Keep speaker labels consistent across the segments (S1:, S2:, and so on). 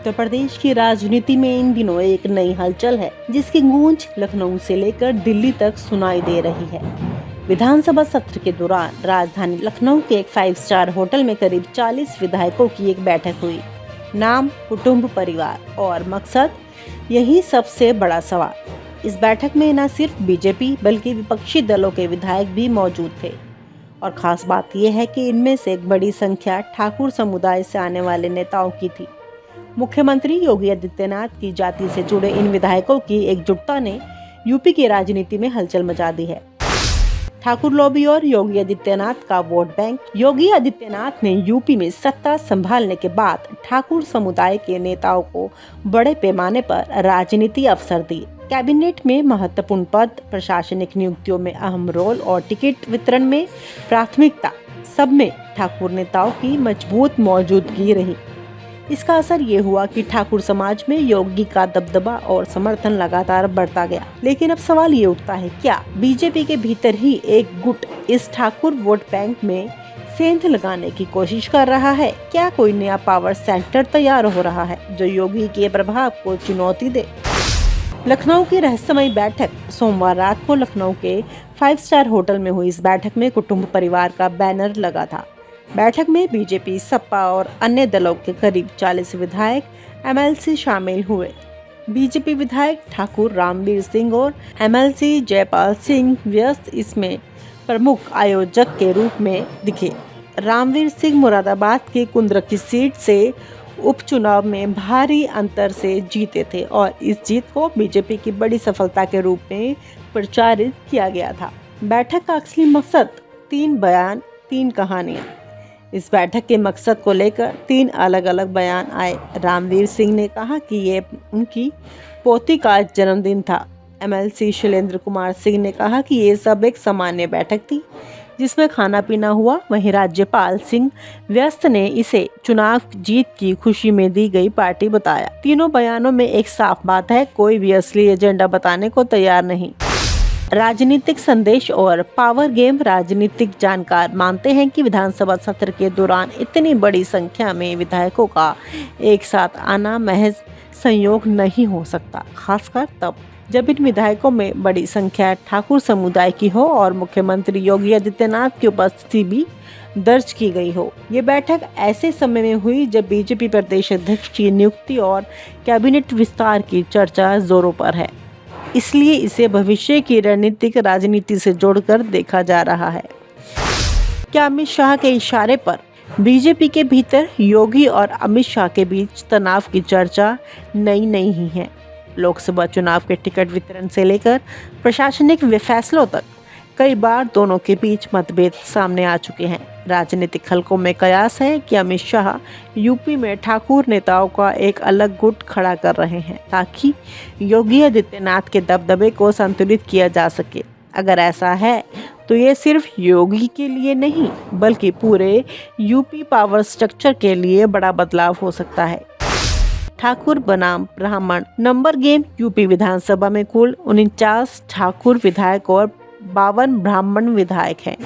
S1: उत्तर प्रदेश की राजनीति में इन दिनों एक नई हलचल है, जिसकी गूंज लखनऊ से लेकर दिल्ली तक सुनाई दे रही है। विधानसभा सत्र के दौरान राजधानी लखनऊ के एक 5 स्टार होटल में करीब 40 विधायकों की एक बैठक हुई। नाम, कुटुंब, परिवार और मकसद, यही सबसे बड़ा सवाल। इस बैठक में न सिर्फ बीजेपी बल्कि विपक्षी दलों के विधायक भी मौजूद थे और खास बात यह है कि इनमें से एक बड़ी संख्या ठाकुर समुदाय से आने वाले नेताओं की थी। मुख्यमंत्री योगी आदित्यनाथ की जाति से जुड़े इन विधायकों की एकजुटता ने यूपी की राजनीति में हलचल मचा दी है। ठाकुर लॉबी और योगी आदित्यनाथ का वोट बैंक। योगी आदित्यनाथ ने यूपी में सत्ता संभालने के बाद ठाकुर समुदाय के नेताओं को बड़े पैमाने पर राजनीति अवसर दिए। कैबिनेट में महत्वपूर्ण पद, प्रशासनिक नियुक्तियों में अहम रोल और टिकट वितरण में प्राथमिकता, सब में ठाकुर नेताओं की मजबूत मौजूदगी रही। इसका असर ये हुआ कि ठाकुर समाज में योगी का दबदबा और समर्थन लगातार बढ़ता गया। लेकिन अब सवाल ये उठता है, क्या बीजेपी के भीतर ही एक गुट इस ठाकुर वोट बैंक में सेंध लगाने की कोशिश कर रहा है? क्या कोई नया पावर सेंटर तैयार हो रहा है जो योगी के प्रभाव को चुनौती दे? लखनऊ की रहस्यमयी बैठक। सोमवार रात को लखनऊ के 5 स्टार होटल में हुई इस बैठक में कुटुंब परिवार का बैनर लगा था। बैठक में बीजेपी, सपा और अन्य दलों के करीब 40 विधायक, एमएलसी शामिल हुए। बीजेपी विधायक ठाकुर रामवीर सिंह और एमएलसी जयपाल सिंह व्यस्त इसमें प्रमुख आयोजक के रूप में दिखे। रामवीर सिंह मुरादाबाद की कुंद्रकी सीट से उपचुनाव में भारी अंतर से जीते थे और इस जीत को बीजेपी की बड़ी सफलता के रूप में प्रचारित किया गया था। बैठक का असली मकसद 3 बयान 3 कहानियां। इस बैठक के मकसद को लेकर 3 अलग अलग बयान आए। रामवीर सिंह ने कहा कि ये उनकी पोती का जन्मदिन था। एमएलसी शैलेंद्र कुमार सिंह ने कहा कि ये सब एक सामान्य बैठक थी जिसमें खाना पीना हुआ। वहीं राज्यपाल सिंह व्यस्त ने इसे चुनाव जीत की खुशी में दी गई पार्टी बताया। तीनों बयानों में एक साफ बात है, कोई भी असली एजेंडा बताने को तैयार नहीं। राजनीतिक संदेश और पावर गेम। राजनीतिक जानकार मानते हैं कि विधानसभा सत्र के दौरान इतनी बड़ी संख्या में विधायकों का एक साथ आना महज संयोग नहीं हो सकता, खासकर तब जब इन विधायकों में बड़ी संख्या ठाकुर समुदाय की हो और मुख्यमंत्री योगी आदित्यनाथ की उपस्थिति भी दर्ज की गई हो। ये बैठक ऐसे समय में हुई जब बीजेपी प्रदेश अध्यक्ष की नियुक्ति और कैबिनेट विस्तार की चर्चा जोरों पर है, इसलिए इसे भविष्य की रणनीतिक राजनीति से जोड़कर देखा जा रहा है। क्या अमित शाह के इशारे पर बीजेपी के भीतर योगी और अमित शाह के बीच तनाव की चर्चा नई नहीं है? लोकसभा चुनाव के टिकट वितरण से लेकर प्रशासनिक फैसलों तक कई बार दोनों के बीच मतभेद सामने आ चुके हैं। राजनीतिक हलकों में कयास है कि अमित शाह यूपी में ठाकुर नेताओं का एक अलग गुट खड़ा कर रहे हैं ताकि योगी आदित्यनाथ के दबदबे को संतुलित किया जा सके। अगर ऐसा है तो ये सिर्फ योगी के लिए नहीं बल्कि पूरे यूपी पावर स्ट्रक्चर के लिए बड़ा बदलाव हो सकता है। ठाकुर बनाम ब्राह्मण नंबर गेम। यूपी विधानसभा में कुल 49 ठाकुर विधायक और 52 ब्राह्मण विधायक हैं।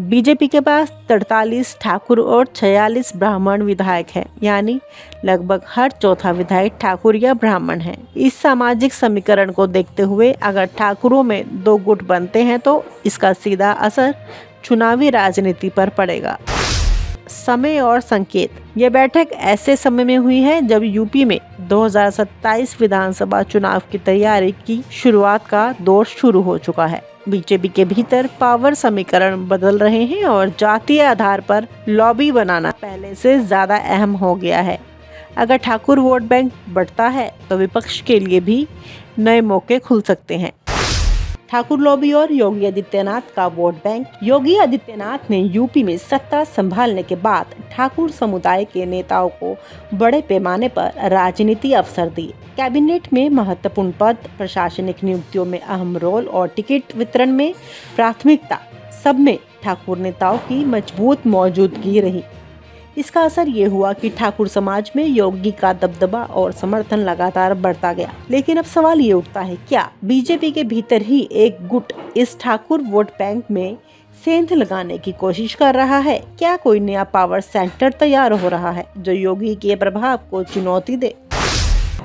S1: बीजेपी के पास 43 ठाकुर और 46 ब्राह्मण विधायक हैं, यानी लगभग हर चौथा विधायक ठाकुर या ब्राह्मण है। इस सामाजिक समीकरण को देखते हुए अगर ठाकुरों में 2 गुट बनते हैं तो इसका सीधा असर चुनावी राजनीति पर पड़ेगा। समय और संकेत। यह बैठक ऐसे समय में हुई है जब यूपी में 2027 विधानसभा चुनाव की तैयारी की शुरुआत का दौर शुरू हो चुका है। बीजेपी के भीतर पावर समीकरण बदल रहे हैं और जातीय आधार पर लॉबी बनाना पहले से ज्यादा अहम हो गया है। अगर ठाकुर वोट बैंक बढ़ता है तो विपक्ष के लिए भी नए मौके खुल सकते हैं। ठाकुर लॉबी और योगी आदित्यनाथ का वोट बैंक। योगी आदित्यनाथ ने यूपी में सत्ता संभालने के बाद ठाकुर समुदाय के नेताओं को बड़े पैमाने पर राजनीति अवसर दिए। कैबिनेट में महत्वपूर्ण पद, प्रशासनिक नियुक्तियों में अहम रोल और टिकट वितरण में प्राथमिकता, सब में ठाकुर नेताओं की मजबूत मौजूदगी रही। इसका असर ये हुआ कि ठाकुर समाज में योगी का दबदबा और समर्थन लगातार बढ़ता गया। लेकिन अब सवाल ये उठता है, क्या बीजेपी के भीतर ही एक गुट इस ठाकुर वोट बैंक में सेंध लगाने की कोशिश कर रहा है? क्या कोई नया पावर सेंटर तैयार हो रहा है जो योगी के प्रभाव को चुनौती दे?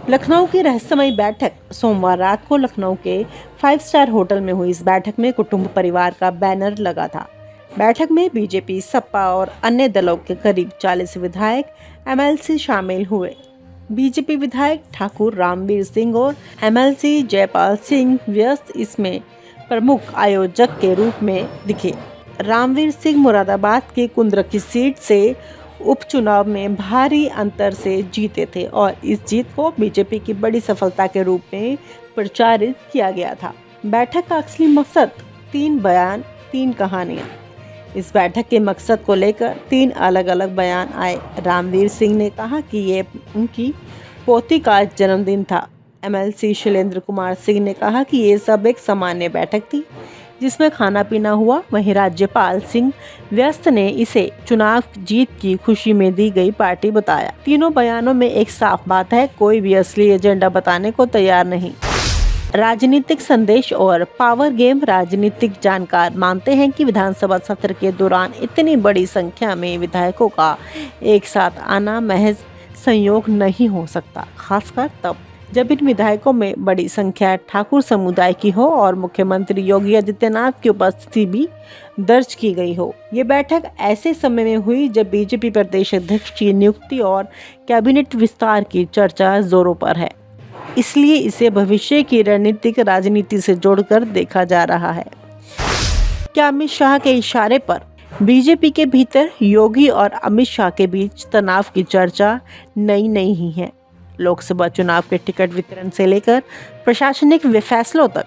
S1: लखनऊ की रहस्यमयी बैठक। सोमवार रात को लखनऊ के 5 स्टार होटल में हुई इस बैठक में कुटुंब परिवार का बैनर लगा था। बैठक में बीजेपी, सपा और अन्य दलों के करीब 40 विधायक, एमएलसी शामिल हुए। बीजेपी विधायक ठाकुर रामवीर सिंह और एमएलसी जयपाल सिंह व्यस्त इसमें प्रमुख आयोजक के रूप में दिखे। रामवीर सिंह मुरादाबाद के कुंद्र की सीट से उपचुनाव में भारी अंतर से जीते थे और इस जीत को बीजेपी की बड़ी सफलता के रूप में प्रचारित किया गया था। बैठक का असली मकसद 3 बयान 3 कहानियां। इस बैठक के मकसद को लेकर 3 अलग अलग बयान आए। रामवीर सिंह ने कहा कि ये उनकी पोती का जन्मदिन था। एमएलसी शैलेंद्र कुमार सिंह ने कहा कि ये सब एक सामान्य बैठक थी जिसमें खाना पीना हुआ। वहीं राज्यपाल सिंह व्यस्त ने इसे चुनाव जीत की खुशी में दी गई पार्टी बताया। तीनों बयानों में एक साफ बात है, कोई भी असली एजेंडा बताने को तैयार नहीं। राजनीतिक संदेश और पावर गेम। राजनीतिक जानकार मानते हैं कि विधानसभा सत्र के दौरान इतनी बड़ी संख्या में विधायकों का एक साथ आना महज संयोग नहीं हो सकता, खासकर तब जब इन विधायकों में बड़ी संख्या ठाकुर समुदाय की हो और मुख्यमंत्री योगी आदित्यनाथ की उपस्थिति भी दर्ज की गई हो। ये बैठक ऐसे समय में हुई जब बीजेपी प्रदेश अध्यक्ष की नियुक्ति और कैबिनेट विस्तार की चर्चा जोरों पर है, इसलिए इसे भविष्य की रणनीतिक राजनीति से जोड़कर देखा जा रहा है। क्या अमित शाह के इशारे पर बीजेपी के भीतर योगी और अमित शाह के बीच तनाव की चर्चा नई नहीं है? लोकसभा चुनाव के टिकट वितरण से लेकर प्रशासनिक फैसलों तक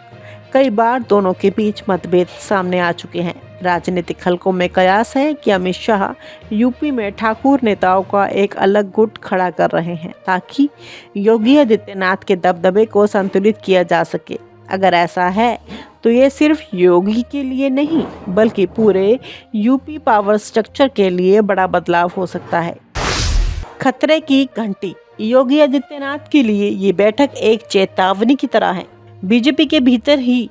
S1: कई बार दोनों के बीच मतभेद सामने आ चुके हैं। राजनीतिक हलकों में कयास है कि अमित शाह यूपी में ठाकुर नेताओं का एक अलग गुट खड़ा कर रहे हैं ताकि योगी आदित्यनाथ के दबदबे को संतुलित किया जा सके। अगर ऐसा है तो ये सिर्फ योगी के लिए नहीं बल्कि पूरे यूपी पावर स्ट्रक्चर के लिए बड़ा बदलाव हो सकता है। खतरे की घंटी। योगी आदित्यनाथ के लिए ये बैठक एक चेतावनी की तरह है। बीजेपी के भीतर ही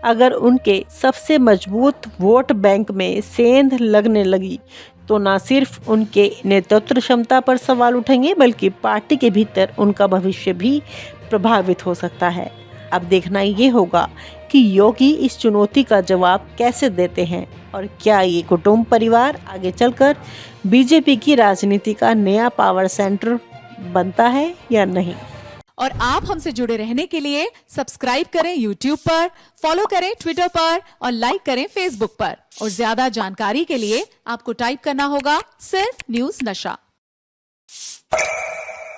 S1: अगर उनके सबसे मजबूत वोट बैंक में सेंध लगने लगी तो न सिर्फ उनके नेतृत्व क्षमता पर सवाल उठेंगे बल्कि पार्टी के भीतर उनका भविष्य भी प्रभावित हो सकता है। अब देखना ये होगा कि योगी इस चुनौती का जवाब कैसे देते हैं और क्या ये कुटुंब परिवार आगे चलकर बीजेपी की राजनीति का नया पावर सेंटर बनता है या नहीं।
S2: और आप हमसे जुड़े रहने के लिए सब्सक्राइब करें YouTube पर, फॉलो करें Twitter पर और लाइक करें Facebook पर। और ज्यादा जानकारी के लिए आपको टाइप करना होगा सिर्फ न्यूज़ नशा।